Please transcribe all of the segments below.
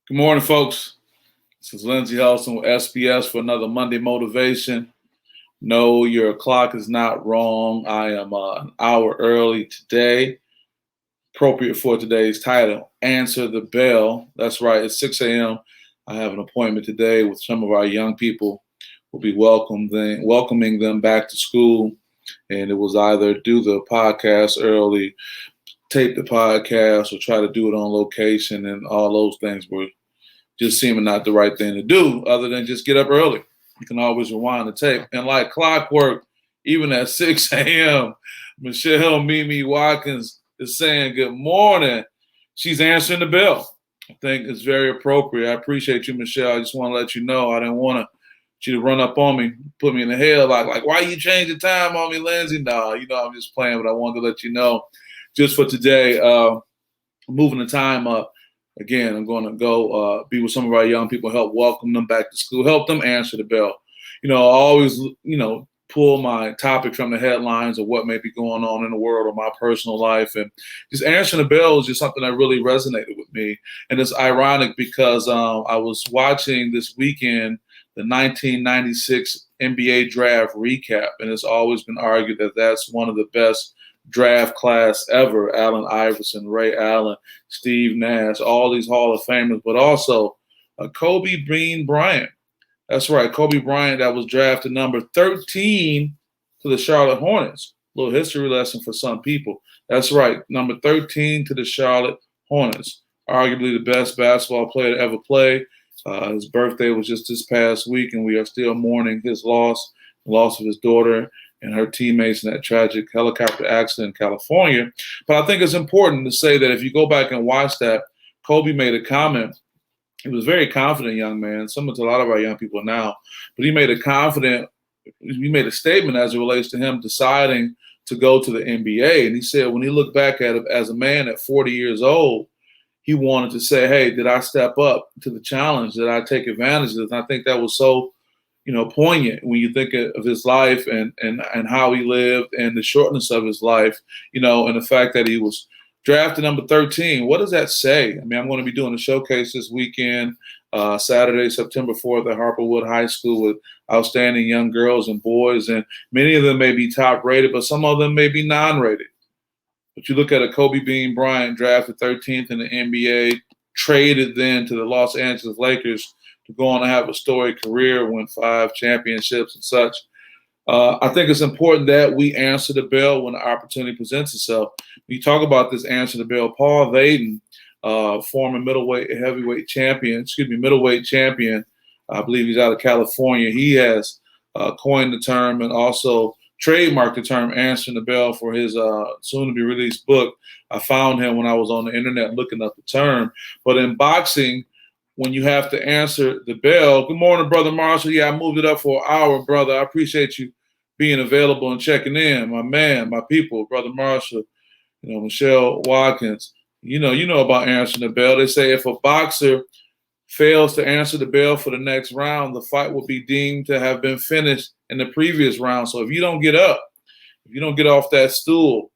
Good morning, folks. This is Lindsey Helson with SPS for another Monday Motivation. No, your clock is not wrong. I am an hour early today. Appropriate for today's title, Answer the Bell. That's right, it's 6 a.m. I have an appointment today with some of our young people. We'll be welcoming them back to school. And it was either do the podcast early, tape the podcast, or try to do it on location, and all those things were just seeming not the right thing to do other than just get up early. You can always rewind the tape. And like clockwork, even at 6 a.m., Michelle Mimi Watkins is saying good morning. She's answering the bell. I think it's very appropriate. I appreciate you, Michelle. I just want to let you know I didn't want you to run up on me, put me in the head like why you change the time on me, Lindsey? No, I'm just playing, but I wanted to let you know just for today, moving the time up. Again, I'm going to go be with some of our young people, help welcome them back to school, help them answer the bell. I always, pull my topic from the headlines of what may be going on in the world or my personal life. And just answering the bell is just something that really resonated with me. And it's ironic because I was watching this weekend the 1996 NBA draft recap, and it's always been argued that that's one of the best draft class ever. Allen Iverson, Ray Allen, Steve Nash, all these Hall of Famers, but also Kobe Bean Bryant. That's right, Kobe Bryant, that was drafted number 13 to the Charlotte Hornets. A little history lesson for some people. That's right, number 13 to the Charlotte Hornets. Arguably the best basketball player to ever play. His birthday was just this past week, and we are still mourning his loss, the loss of his daughter and her teammates in that tragic helicopter accident in California. But I think it's important to say that if you go back and watch that, Kobe made a comment. He was a very confident young man, similar to a lot of our young people now, but he made a statement as it relates to him deciding to go to the NBA. And he said when he looked back at it as a man at 40 years old, he wanted to say, hey, did I step up to the challenge? Did I take advantage of it? And I think that was so poignant when you think of his life and how he lived and the shortness of his life, and the fact that he was drafted number 13. What does that say? I mean, I'm going to be doing a showcase this weekend, Saturday, September 4th at Harperwood High School with outstanding young girls and boys. And many of them may be top rated, but some of them may be non-rated. But you look at a Kobe Bean Bryant drafted 13th in the NBA, traded then to the Los Angeles Lakers to go on to have a storied career, win 5 championships and such. I think it's important that we answer the bell when the opportunity presents itself. When you talk about this answer the bell, Paul Vaden, former middleweight champion, I believe he's out of California. He has coined the term and also trademarked the term answering the bell for his soon-to-be-released book. I found him when I was on the internet looking up the term. But in boxing, when you have to answer the bell, good morning, Brother Marshall. Yeah, I moved it up for an hour, brother. I appreciate you being available and checking in. My man, my people, Brother Marshall, Michelle Watkins. You know about answering the bell. They say if a boxer fails to answer the bell for the next round, the fight will be deemed to have been finished in the previous round. So if you don't get up, if you don't get off that stool,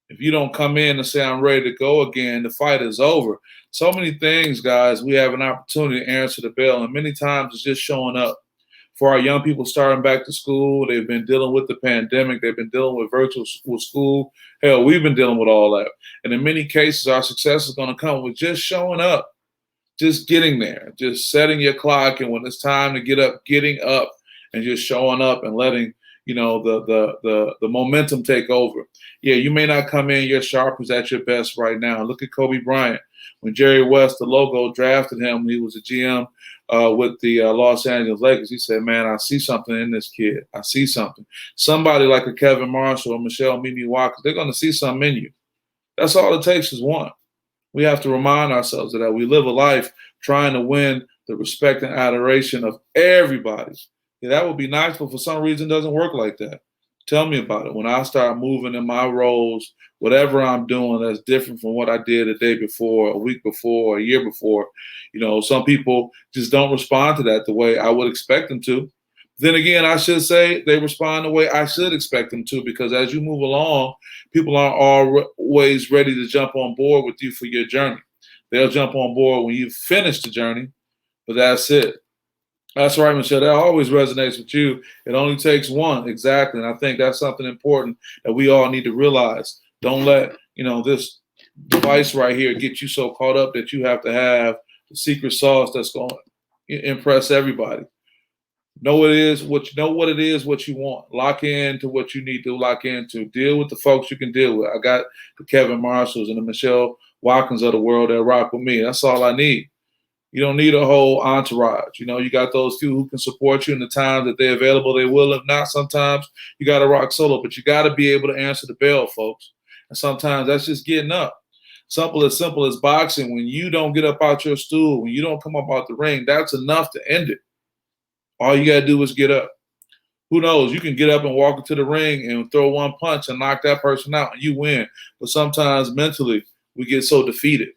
if you don't come in and say, I'm ready to go again, the fight is over. So many things, guys, we have an opportunity to answer the bell. And many times it's just showing up. For our young people starting back to school, they've been dealing with the pandemic. They've been dealing with virtual school. Hell, we've been dealing with all that. And in many cases, our success is going to come with just showing up, just getting there, just setting your clock. And when it's time to get up, getting up and just showing up and letting the momentum take over. Yeah, you may not come in your sharpest at your best right now. Look at Kobe Bryant. When Jerry West, the logo, drafted him, he was a GM with the Los Angeles Lakers. He said, man, I see something in this kid. I see something. Somebody like a Kevin Marshall or Michelle Mimi Watkins, they're going to see something in you. That's all it takes is one. We have to remind ourselves of that. We live a life trying to win the respect and adoration of everybody. Yeah, that would be nice, but for some reason it doesn't work like that. Tell me about it. When I start moving in my roles, whatever I'm doing that's different from what I did a day before, a week before, a year before, some people just don't respond to that the way I would expect them to. Then again, I should say they respond the way I should expect them to, because as you move along, people aren't always ready to jump on board with you for your journey. They'll jump on board when you've finished the journey, but that's it. That's right, Michelle. That always resonates with you. It only takes one. Exactly. And I think that's something important that we all need to realize. Don't let, this device right here get you so caught up that you have to have the secret sauce that's going to impress everybody. Know what it is, what you want. Lock into what you need to lock into. Deal with the folks you can deal with. I got the Kevin Marshalls and the Michelle Watkins of the world that rock with me. That's all I need. You don't need a whole entourage. You got those few who can support you in the time that they're available. They will. If not, sometimes you got to rock solo, but you got to be able to answer the bell, folks. And sometimes that's just getting up. Simple as boxing. When you don't get up out your stool, when you don't come up out the ring, that's enough to end it. All you got to do is get up. Who knows? You can get up and walk into the ring and throw one punch and knock that person out and you win. But sometimes mentally we get so defeated.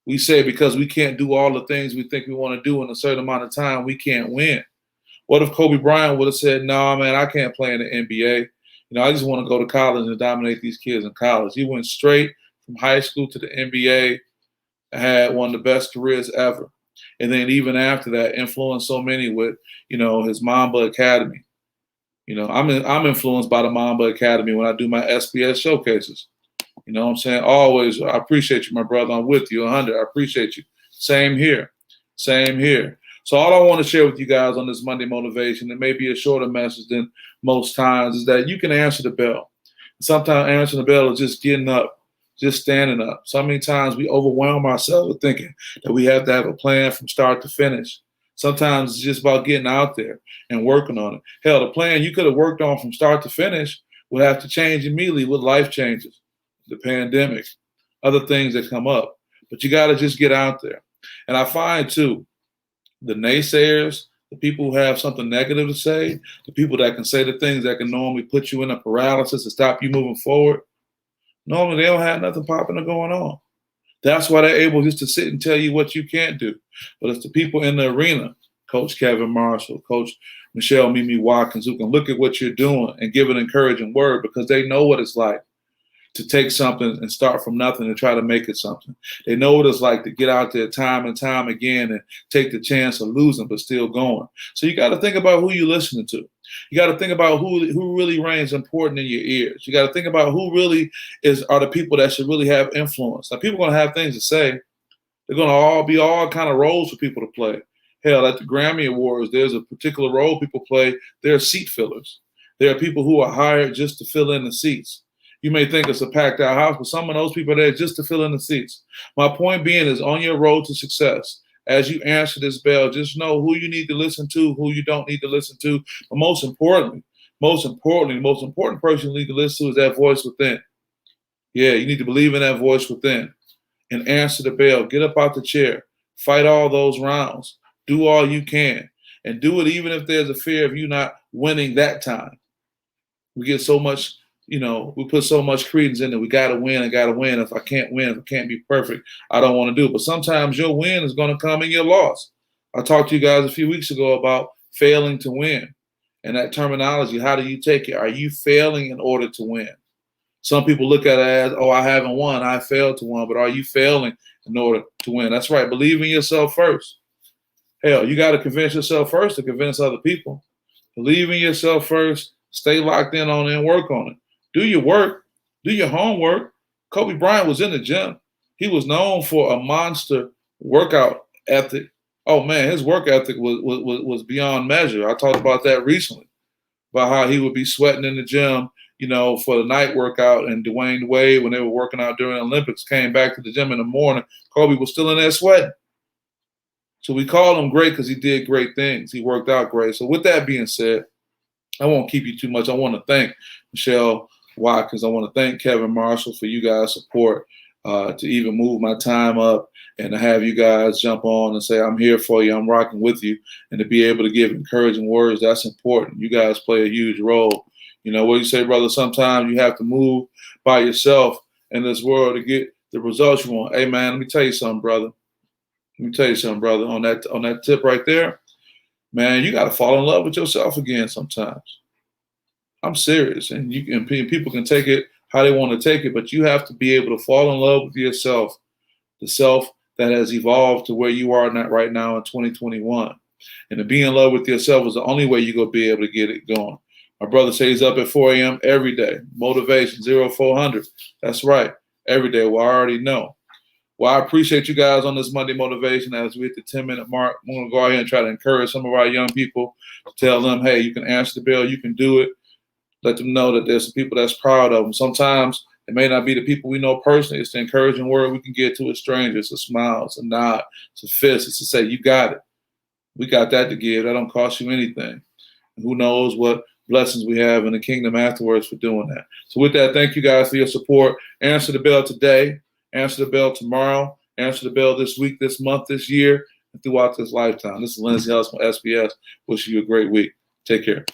We say because we can't do all the things we think we want to do in a certain amount of time, we can't win. What if Kobe Bryant would have said, "No, man, I can't play in the NBA. I just want to go to college and dominate these kids in college." He went straight from high school to the NBA and had one of the best careers ever. And then even after that, influenced so many with, his Mamba Academy. I'm influenced by the Mamba Academy when I do my SPS showcases. You know what I'm saying? Always, I appreciate you, my brother. I'm with you 100. I appreciate you. Same here. Same here. So all I want to share with you guys on this Monday motivation, it may be a shorter message than most times, is that you can answer the bell. Sometimes answering the bell is just getting up, just standing up. So many times we overwhelm ourselves with thinking that we have to have a plan from start to finish. Sometimes it's just about getting out there and working on it. Hell, the plan you could have worked on from start to finish would have to change immediately with life changes, the pandemic, other things that come up. But you got to just get out there. And I find, too, the naysayers, the people who have something negative to say, the people that can say the things that can normally put you in a paralysis to stop you moving forward, normally they don't have nothing popping or going on. That's why they're able just to sit and tell you what you can't do. But it's the people in the arena, Coach Kevin Marshall, Coach Michelle Mimi Watkins, who can look at what you're doing and give an encouraging word because they know what it's like to take something and start from nothing and try to make it something. They know what it's like to get out there time and time again and take the chance of losing but still going. So you got to think about who you're listening to. You got to think about who really reigns important in your ears. You got to think about who really are the people that should really have influence. Now, people are going to have things to say. They're going to be all kind of roles for people to play. Hell, at the Grammy Awards, there's a particular role people play. They're seat fillers. There are people who are hired just to fill in the seats. You may think it's a packed out house, but some of those people are there just to fill in the seats. My point being is on your road to success, as you answer this bell, just know who you need to listen to, who you don't need to listen to. But most important person you need to listen to is that voice within. Yeah, you need to believe in that voice within and answer the bell. Get up out the chair. Fight all those rounds. Do all you can. And do it even if there's a fear of you not winning that time. We get so much, we put so much credence in it. We got to win. If I can't win, if I can't be perfect, I don't want to do it. But sometimes your win is going to come in your loss. I talked to you guys a few weeks ago about failing to win and that terminology. How do you take it? Are you failing in order to win? Some people look at it as, oh, I haven't won. I failed to win. But are you failing in order to win? That's right. Believe in yourself first. Hell, you got to convince yourself first to convince other people. Believe in yourself first. Stay locked in on it and work on it. Do your work. Do your homework. Kobe Bryant was in the gym. He was known for a monster workout ethic. Oh, man, his work ethic was beyond measure. I talked about that recently, about how he would be sweating in the gym, for the night workout. And Dwayne Wade, when they were working out during the Olympics, came back to the gym in the morning. Kobe was still in there sweating. So we call him great because he did great things. He worked out great. So with that being said, I won't keep you too much. I want to thank Michelle Watkins. I want to thank Kevin Marshall for you guys' support to even move my time up and to have you guys jump on and say, I'm here for you, I'm rocking with you, and to be able to give encouraging words, that's important. You guys play a huge role. What you say, brother, sometimes you have to move by yourself in this world to get the results you want. Hey, man, let me tell you something, brother. On that tip right there, man, you got to fall in love with yourself again sometimes. I'm serious, and people can take it how they want to take it, but you have to be able to fall in love with yourself, the self that has evolved to where you are not right now in 2021. And to be in love with yourself is the only way you're going to be able to get it going. My brother says he's up at 4 a.m. every day. Motivation 0400. That's right. Every day. Well, I already know. Well, I appreciate you guys on this Monday motivation as we hit the 10-minute mark. I'm going to go ahead and try to encourage some of our young people to tell them, hey, you can answer the bell. You can do it. Let them know that there's some people that's proud of them. Sometimes it may not be the people we know personally. It's the encouraging word we can get to a stranger. It's a smile. It's a nod. It's a fist. It's to say, you got it. We got that to give. That don't cost you anything. And who knows what blessings we have in the kingdom afterwards for doing that. So with that, thank you guys for your support. Answer the bell today. Answer the bell tomorrow. Answer the bell this week, this month, this year, and throughout this lifetime. This is Lindsay Ellis from SPS. Wishing you a great week. Take care.